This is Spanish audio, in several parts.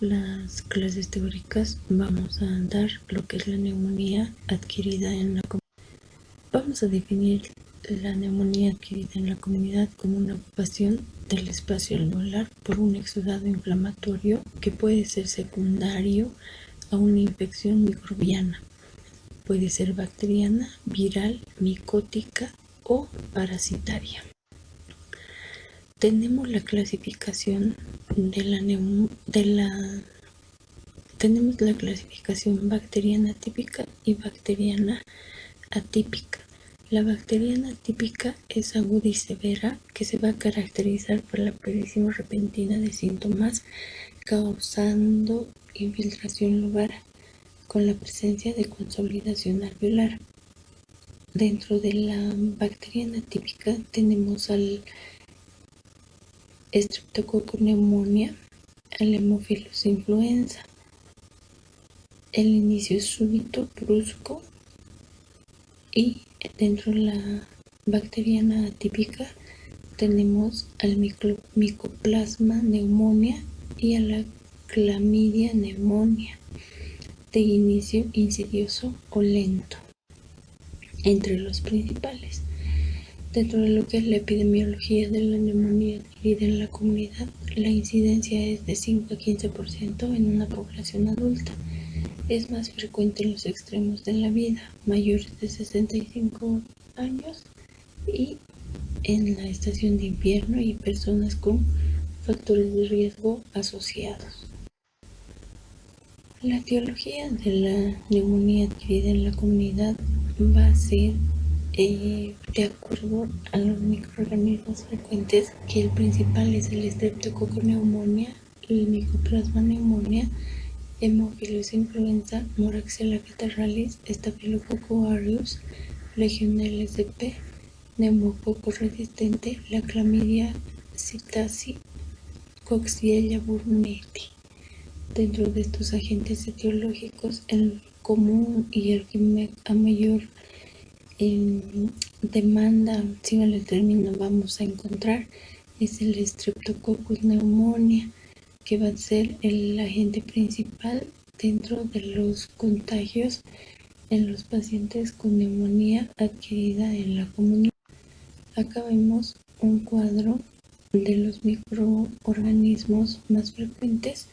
las clases teóricas vamos a dar lo que es la neumonía adquirida en la comunidad. Vamos a definir la neumonía adquirida en la comunidad como una ocupación del espacio alveolar por un exudado inflamatorio que puede ser secundario a una infección microbiana. Puede ser bacteriana, viral, micótica o parasitaria. Tenemos la clasificación tenemos la clasificación bacteriana típica y bacteriana atípica. La bacteriana típica es aguda y severa, que se va a caracterizar por la aparición repentina de síntomas causando infiltración lobar con la presencia de consolidación alveolar. Dentro de la bacteriana típica tenemos al Streptococcus pneumoniae, al Haemophilus influenza. El inicio es súbito, brusco, y dentro de la bacteriana atípica tenemos al Mycoplasma pneumoniae y a la Chlamydia pneumoniae, de inicio insidioso o lento. Entre los principales, dentro de lo que es la epidemiología de la neumonía adquirida en la comunidad, la incidencia es de 5 a 15% en una población adulta. Es más frecuente en los extremos de la vida, mayores de 65 años y en la estación de invierno y personas con factores de riesgo asociados. La etiología de la neumonía adquirida en la comunidad va a ser de acuerdo a los microorganismos frecuentes, que el principal es el Streptococcus pneumoniae, el Mycoplasma pneumoniae, Haemophilus influenza, Moraxella catarrhalis, Staphylococcus aureus, Legionella sp, neumococo resistente, la Chlamydia psittaci, Coxiella burnetii. Dentro de estos agentes etiológicos, el común y el que a mayor demanda, si vale el término, vamos a encontrar es el Streptococcus pneumoniae, que va a ser el agente principal dentro de los contagios en los pacientes con neumonía adquirida en la comunidad. Acá vemos un cuadro de los microorganismos más frecuentes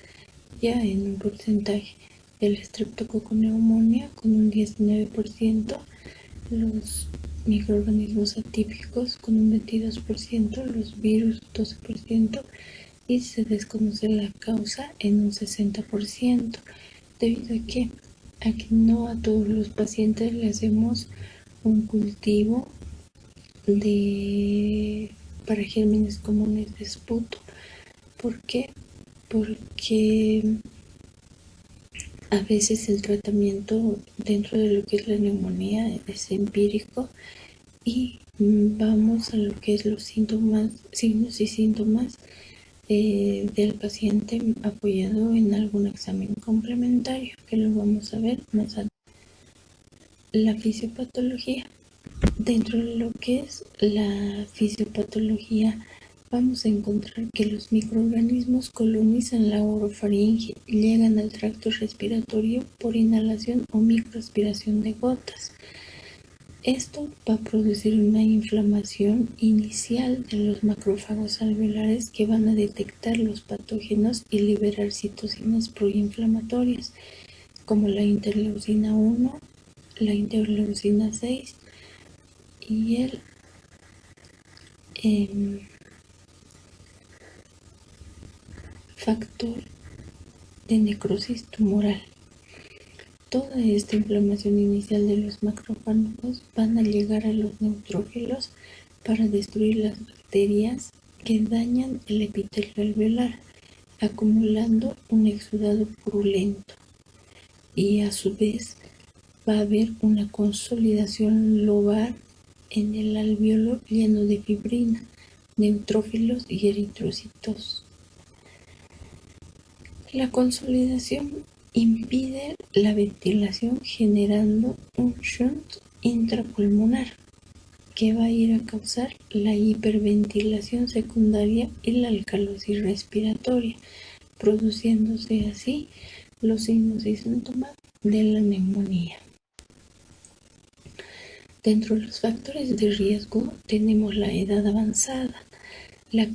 ya en un porcentaje. El Streptococcus pneumoniae con un 19%, los microorganismos atípicos con un 22%, los virus 12%, y se desconoce la causa en un 60%, debido a que no a todos los pacientes le hacemos un cultivo para gérmenes comunes de esputo. ¿Por qué? Porque a veces el tratamiento dentro de lo que es la neumonía es empírico y vamos a lo que es los síntomas, signos y síntomas del paciente apoyado en algún examen complementario, que lo vamos a ver más adelante. La fisiopatología. Dentro de lo que es la fisiopatología, vamos a encontrar que los microorganismos colonizan la orofaringe y llegan al tracto respiratorio por inhalación o microaspiración de gotas. Esto va a producir una inflamación inicial de los macrófagos alveolares, que van a detectar los patógenos y liberar citocinas proinflamatorias como la interleucina 1, la interleucina 6 y el factor de necrosis tumoral. Toda esta inflamación inicial de los macrófagos van a llegar a los neutrófilos para destruir las bacterias que dañan el epitelio alveolar, acumulando un exudado purulento, y a su vez va a haber una consolidación lobar en el alveolo lleno de fibrina, neutrófilos y eritrocitos. La consolidación impide la ventilación, generando un shunt intrapulmonar que va a ir a causar la hiperventilación secundaria y la alcalosis respiratoria. produciéndose así los signos y síntomas de la neumonía. Dentro de los factores de riesgo tenemos la edad avanzada, la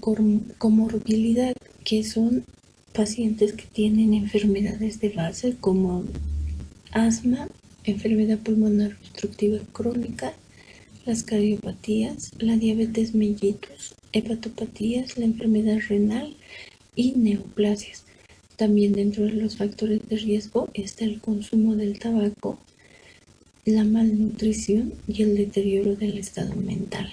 comorbilidad, que son pacientes que tienen enfermedades de base como asma, enfermedad pulmonar obstructiva crónica, las cardiopatías, la diabetes mellitus, hepatopatías, la enfermedad renal y neoplasias. También dentro de los factores de riesgo está el consumo del tabaco, la malnutrición y el deterioro del estado mental.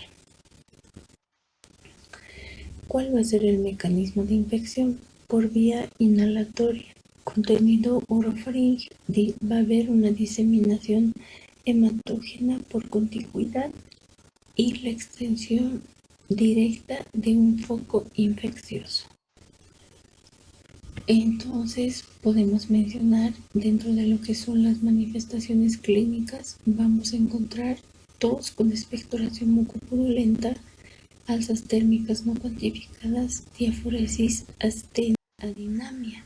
¿Cuál va a ser el mecanismo de infección? Por vía inhalatoria, contenido orofaringeo. Va a haber una diseminación hematógena por contigüidad y la extensión directa de un foco infeccioso. Entonces podemos mencionar dentro de lo que son las manifestaciones clínicas, vamos a encontrar tos con expectoración mucopurulenta, alzas térmicas no cuantificadas, diaforesis, astenia, adinamia.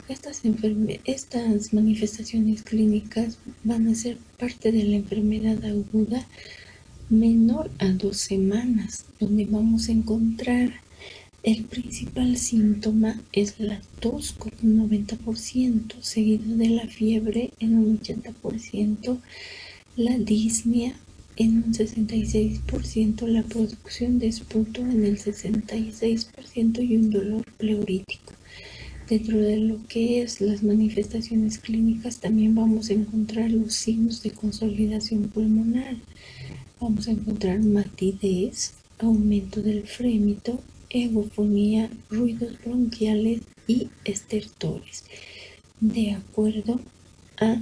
Estas manifestaciones clínicas van a ser parte de la enfermedad aguda menor a 2 semanas, donde vamos a encontrar el principal síntoma es la tos con un 90%, seguido de la fiebre en un 80%, la disnea en un 66%, la producción de esputo en el 66% y un dolor pleurítico. Dentro de lo que es las manifestaciones clínicas también vamos a encontrar los signos de consolidación pulmonar. Vamos a encontrar matidez, aumento del frémito, eufonía, ruidos bronquiales y estertores, de acuerdo a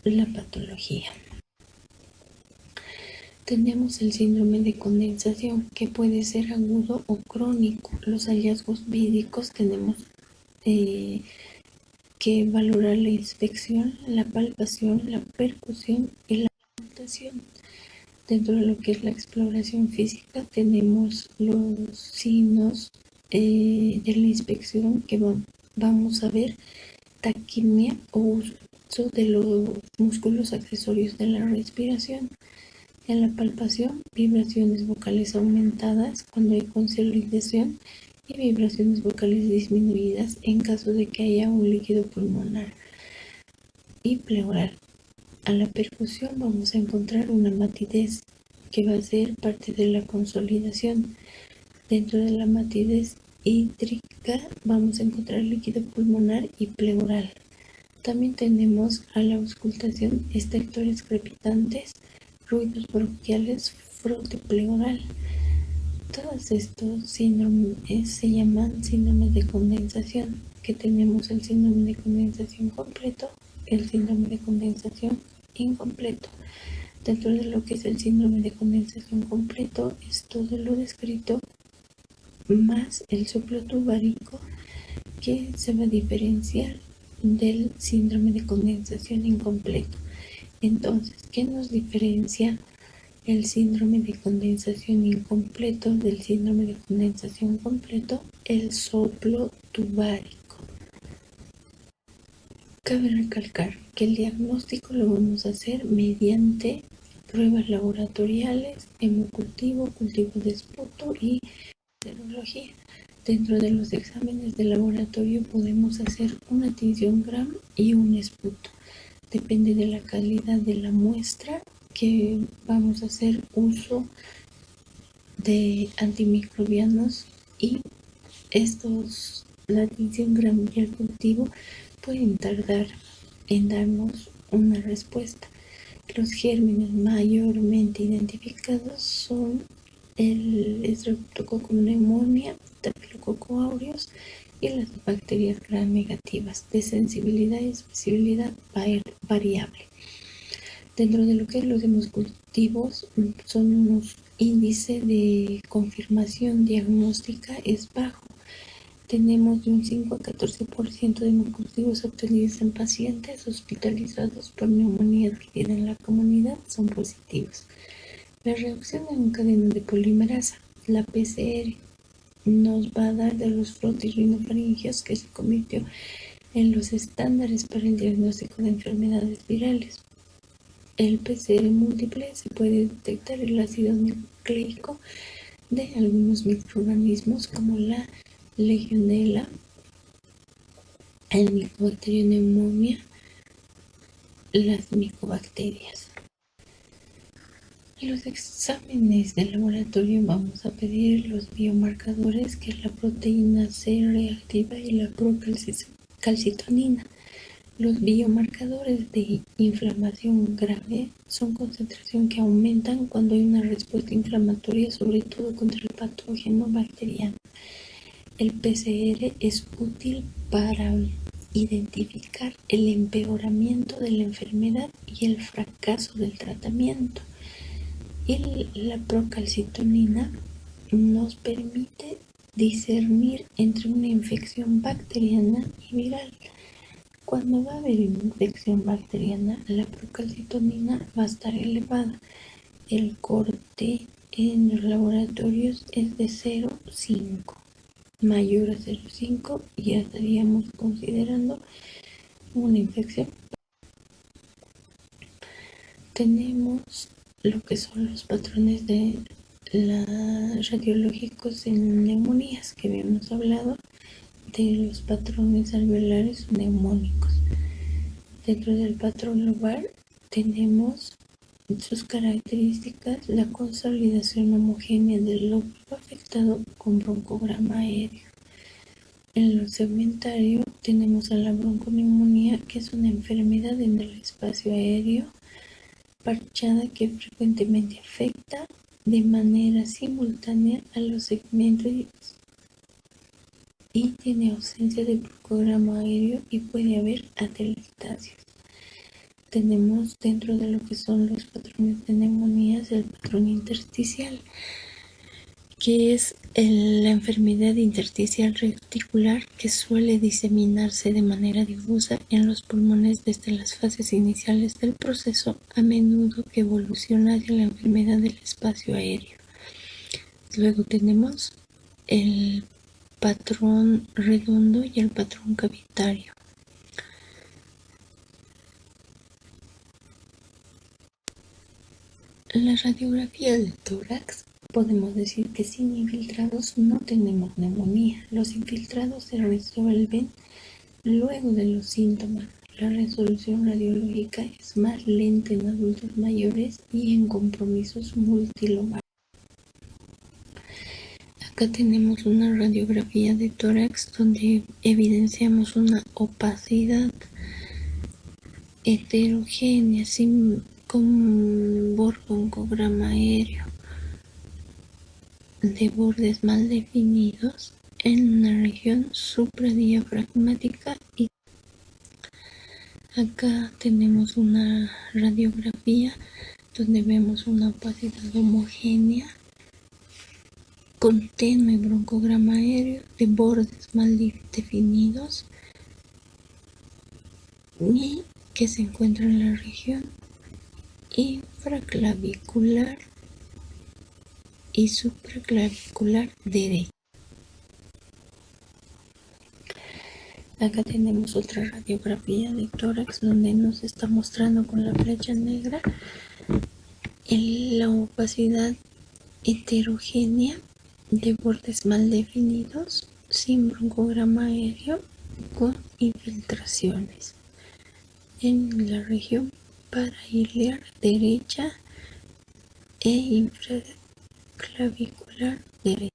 la patología. Tenemos el síndrome de condensación, que puede ser agudo o crónico. Los hallazgos médicos tenemos que valorar la inspección, la palpación, la percusión y la palpación. Dentro de lo que es la exploración física tenemos los signos de la inspección, que vamos a ver taquimia o uso de los músculos accesorios de la respiración. En la palpación, vibraciones vocales aumentadas cuando hay consolidación y vibraciones vocales disminuidas en caso de que haya un líquido pulmonar y pleural. A la percusión vamos a encontrar una matidez, que va a ser parte de la consolidación. Dentro de la matidez hídrica vamos a encontrar líquido pulmonar y pleural. También tenemos a la auscultación estertores crepitantes, ruidos bronquiales, frote pleural. Todos estos síndromes se llaman síndromes de condensación, que tenemos el síndrome de condensación completo, el síndrome de condensación incompleto. Dentro de lo que es el síndrome de condensación completo es todo lo descrito más el soplo tubárico, que se va a diferenciar del síndrome de condensación incompleto. Entonces, ¿qué nos diferencia el síndrome de condensación incompleto del síndrome de condensación completo? El soplo tubárico. Cabe recalcar que el diagnóstico lo vamos a hacer mediante pruebas laboratoriales, hemocultivo, cultivo de esputo y serología. Dentro de los exámenes de laboratorio podemos hacer una tinción Gram y un esputo. Depende de la calidad de la muestra que vamos a hacer uso de antimicrobianos, y la tinción Gram y el cultivo pueden tardar en darnos una respuesta. Los gérmenes mayormente identificados son el Streptococcus pneumoniae, Staphylococcus aureus y las bacterias gram negativas, de sensibilidad y especificidad variable. Dentro de lo que es los hemocultivos, son unos índices de confirmación diagnóstica es bajo. Tenemos de un 5 a 14% de hemocultivos obtenidos en pacientes hospitalizados por neumonía adquirida en la comunidad son positivos. La reacción en cadena de polimerasa, la PCR, nos va a dar de los frotis rinofaringios, que se convirtió en los estándares para el diagnóstico de enfermedades virales. El PCR múltiple se puede detectar el ácido nucleico de algunos microorganismos como la Legionella, el Mycobacterium pneumoniae, las micobacterias. En los exámenes de laboratorio vamos a pedir los biomarcadores, que es la proteína C reactiva y la procalcitonina. Los biomarcadores de inflamación grave son concentración que aumentan cuando hay una respuesta inflamatoria, sobre todo contra el patógeno bacteriano. El PCR es útil para identificar el empeoramiento de la enfermedad y el fracaso del tratamiento. Y la procalcitonina nos permite discernir entre una infección bacteriana y viral. Cuando va a haber infección bacteriana, la procalcitonina va a estar elevada. El corte en los laboratorios es de 0,5. Mayor a 0,5 ya estaríamos considerando una infección. Tenemos lo que son los patrones de radiológicos en neumonías, que habíamos hablado de los patrones alveolares neumónicos. Dentro del patrón lobar tenemos sus características: la consolidación homogénea del lóbulo afectado con broncograma aéreo. En lo segmentario tenemos a la bronconeumonía, que es una enfermedad en el espacio aéreo parchada que frecuentemente afecta de manera simultánea a los segmentos y tiene ausencia de broncograma aéreo y puede haber atelectasias. Tenemos dentro de lo que son los patrones de neumonías el patrón intersticial, que es la enfermedad intersticial reticular, que suele diseminarse de manera difusa en los pulmones desde las fases iniciales del proceso, a menudo que evoluciona hacia la enfermedad del espacio aéreo. Luego tenemos el patrón redondo y el patrón cavitario. La radiografía del tórax, podemos decir que sin infiltrados no tenemos neumonía. Los infiltrados se resuelven luego de los síntomas. La resolución radiológica es más lenta en adultos mayores y en compromisos multilobares. Acá tenemos una radiografía de tórax donde evidenciamos una opacidad heterogénea con broncograma aéreo de bordes mal definidos en una región supradiafragmática. Y acá tenemos una radiografía donde vemos una opacidad homogénea con tenue broncograma aéreo de bordes mal definidos y que se encuentra en la región infraclavicular y supraclavicular derecha. Acá tenemos otra radiografía de tórax donde nos está mostrando con la flecha negra la opacidad heterogénea de bordes mal definidos sin broncograma aéreo con infiltraciones en la región parailiar derecha e infraclavicular derecha.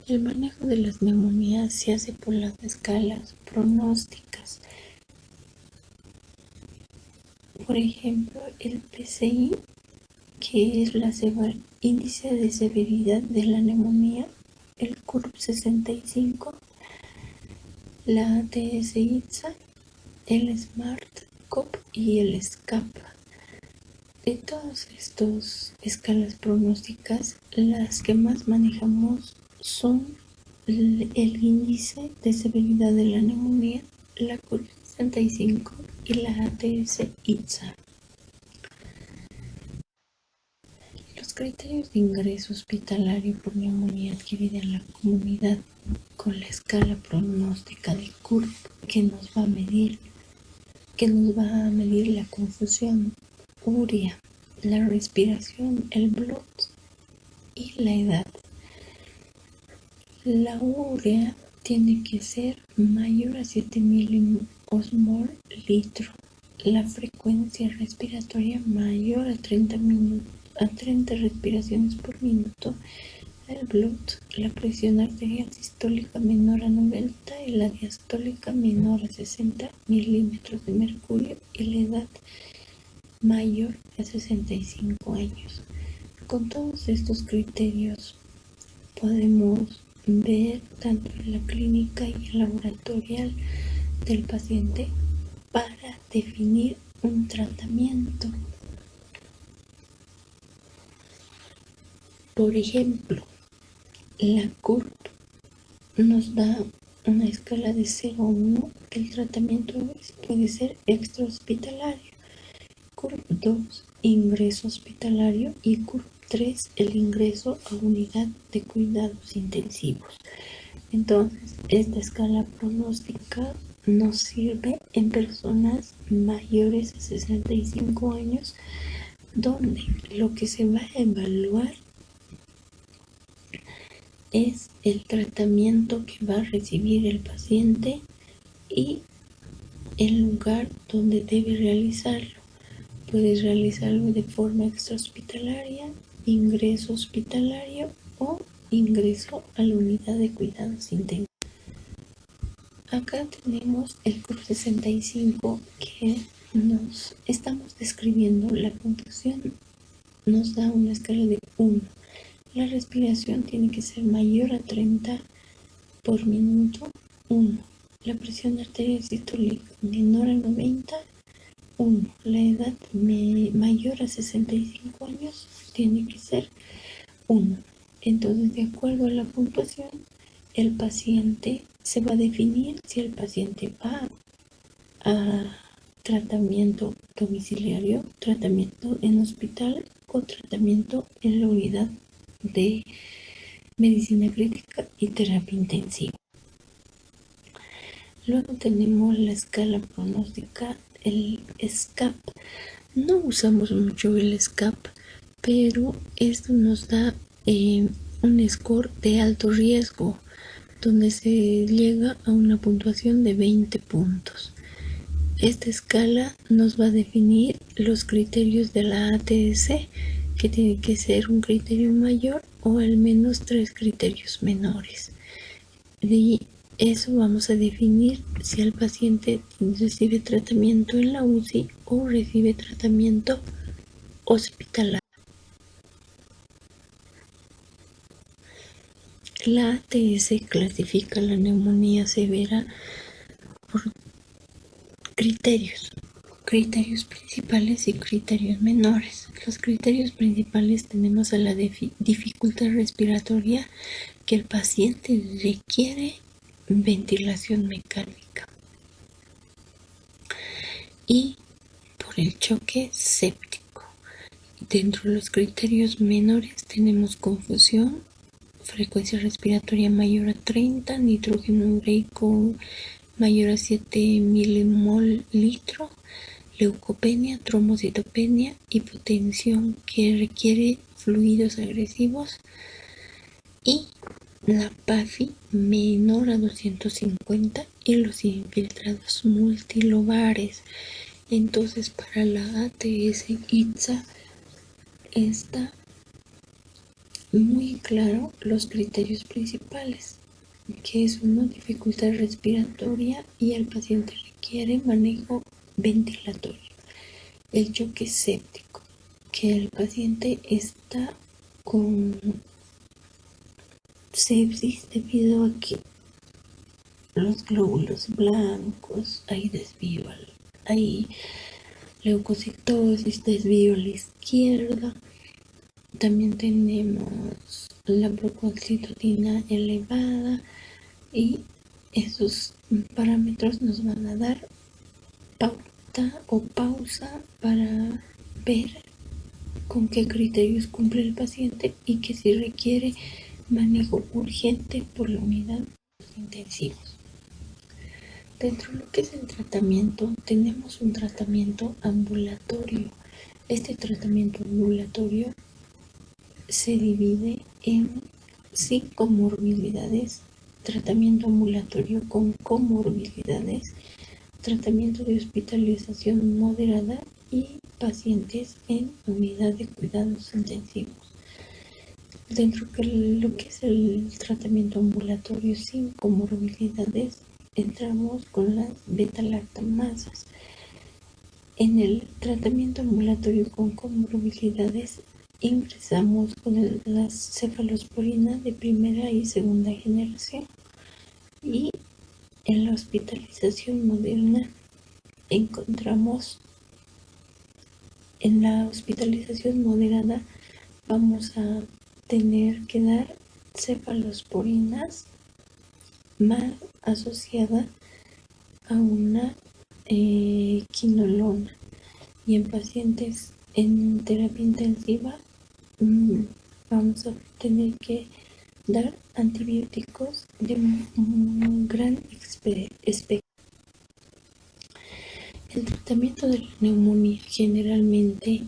El manejo de las neumonías se hace por las escalas pronósticas. Por ejemplo, el PCI, que es el índice de severidad de la neumonía, el CURB-65, la ATS-ITSA, el SMART-COP y el SCAPA. De todas estas escalas pronósticas, las que más manejamos son el índice de severidad de la neumonía, la CURB-65 y la ATS-ITSA. Los criterios de ingreso hospitalario por neumonía adquirida en la comunidad con la escala pronóstica de CURP que nos va a medir la confusión, urea, la respiración, el blood y la edad. La urea tiene que ser mayor a 7 millimol litro. La frecuencia respiratoria mayor a 30 respiraciones por minuto. El blood, la presión arterial sistólica menor a 90 y la diastólica menor a 60 milímetros de mercurio y la edad mayor a 65 años. Con todos estos criterios podemos ver tanto en la clínica y el laboratorial del paciente para definir un tratamiento. Por ejemplo, la CURP nos da una escala de 0 a 1, que el tratamiento puede ser extrahospitalario, CURP 2, ingreso hospitalario y CURP 3, el ingreso a unidad de cuidados intensivos. Entonces, esta escala pronóstica nos sirve en personas mayores de 65 años, donde lo que se va a evaluar es el tratamiento que va a recibir el paciente y el lugar donde debe realizarlo. Puedes realizarlo de forma extrahospitalaria, ingreso hospitalario o ingreso a la unidad de cuidados intensivos. Acá tenemos el CURP 65 que nos estamos describiendo la puntuación. Nos da una escala de 1. La respiración tiene que ser mayor a 30 por minuto, 1. La presión arterial sistólica menor a 90, 1. La edad mayor a 65 años tiene que ser 1. Entonces, de acuerdo a la puntuación, el paciente se va a definir si el paciente va a tratamiento domiciliario, tratamiento en hospital o tratamiento en la unidad de medicina crítica y terapia intensiva. Luego tenemos la escala pronóstica, el SCAP. No usamos mucho el SCAP, pero esto nos da un score de alto riesgo, donde se llega a una puntuación de 20 puntos. Esta escala nos va a definir los criterios de la ATS, que tiene que ser un criterio mayor o al menos 3 criterios menores. De eso vamos a definir si el paciente recibe tratamiento en la UCI o recibe tratamiento hospitalario. La ATS clasifica la neumonía severa por criterios principales y criterios menores. Los criterios principales tenemos a la dificultad respiratoria, que el paciente requiere ventilación mecánica, y por el choque séptico. Dentro de los criterios menores tenemos confusión, frecuencia respiratoria mayor a 30, nitrógeno ureico mayor a 7 milimol litro, leucopenia, trombocitopenia, hipotensión que requiere fluidos agresivos y la PAFI menor a 250 y los infiltrados multilobares. Entonces, para la ATS-ITSA está muy claro los criterios principales, que es una dificultad respiratoria y el paciente requiere manejo ventilatorio. El choque séptico, que el paciente está con sepsis debido a que los glóbulos blancos, hay desvío, hay leucocitosis, desvío a la izquierda. También tenemos la procalcitotina elevada, y esos parámetros nos van a dar pauta o pausa para ver con qué criterios cumple el paciente y que si requiere manejo urgente por la unidad de intensivos. Dentro de lo que es el tratamiento, tenemos un tratamiento ambulatorio. Este tratamiento ambulatorio se divide en 5 comorbilidades: tratamiento ambulatorio con comorbilidades, tratamiento de hospitalización moderada y pacientes en unidad de cuidados intensivos. Dentro de lo que es el tratamiento ambulatorio sin comorbilidades, entramos con las beta-lactamasas. En el tratamiento ambulatorio con comorbilidades ingresamos con las cefalosporinas de primera y segunda generación, y en la hospitalización moderna encontramos, en la hospitalización moderada vamos a tener que dar cefalosporinas más asociada a una quinolona, y en pacientes en terapia intensiva vamos a tener que dar antibióticos de un gran espectro. El tratamiento de la neumonía generalmente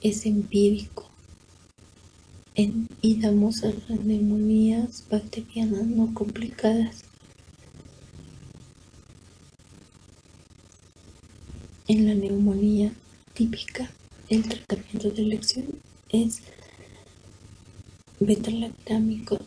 es empírico y damos a las neumonías bacterianas no complicadas. En la neumonía típica, el tratamiento de elección es beta-lactámico,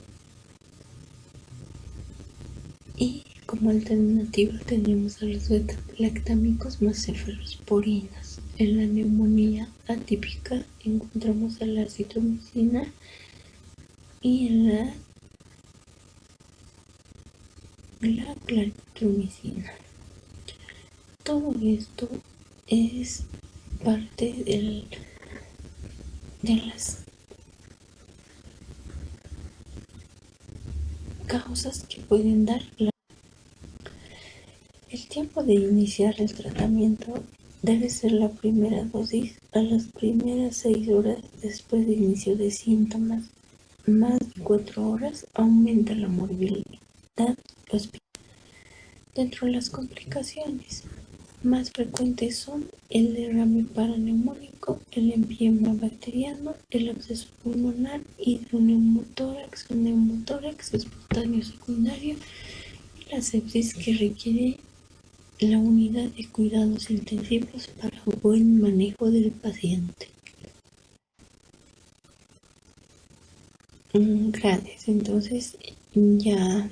y como alternativa tenemos a los beta-lactámicos más cefalosporinas. En la neumonía atípica encontramos a la acitromicina y en la claritromicina. Todo esto es parte de las causas que pueden dar el tiempo de iniciar el tratamiento. Debe ser la primera dosis a las primeras 6 horas después de inicio de síntomas. Más de 4 horas aumenta la morbilidad hospitalaria. Dentro de las complicaciones más frecuentes son el derrame paraneumónico, el empiema bacteriano, el absceso pulmonar, hidroneumotórax o neumotórax espontáneo secundario y la sepsis, que requiere la unidad de cuidados intensivos para un buen manejo del paciente. Gracias. Entonces ya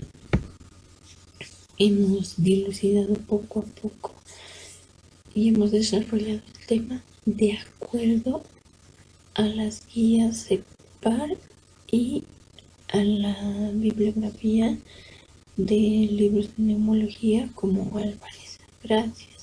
hemos dilucidado poco a poco y hemos desarrollado el tema de acuerdo a las guías CEPAR y a la bibliografía de libros de neumología como Álvarez. Gracias.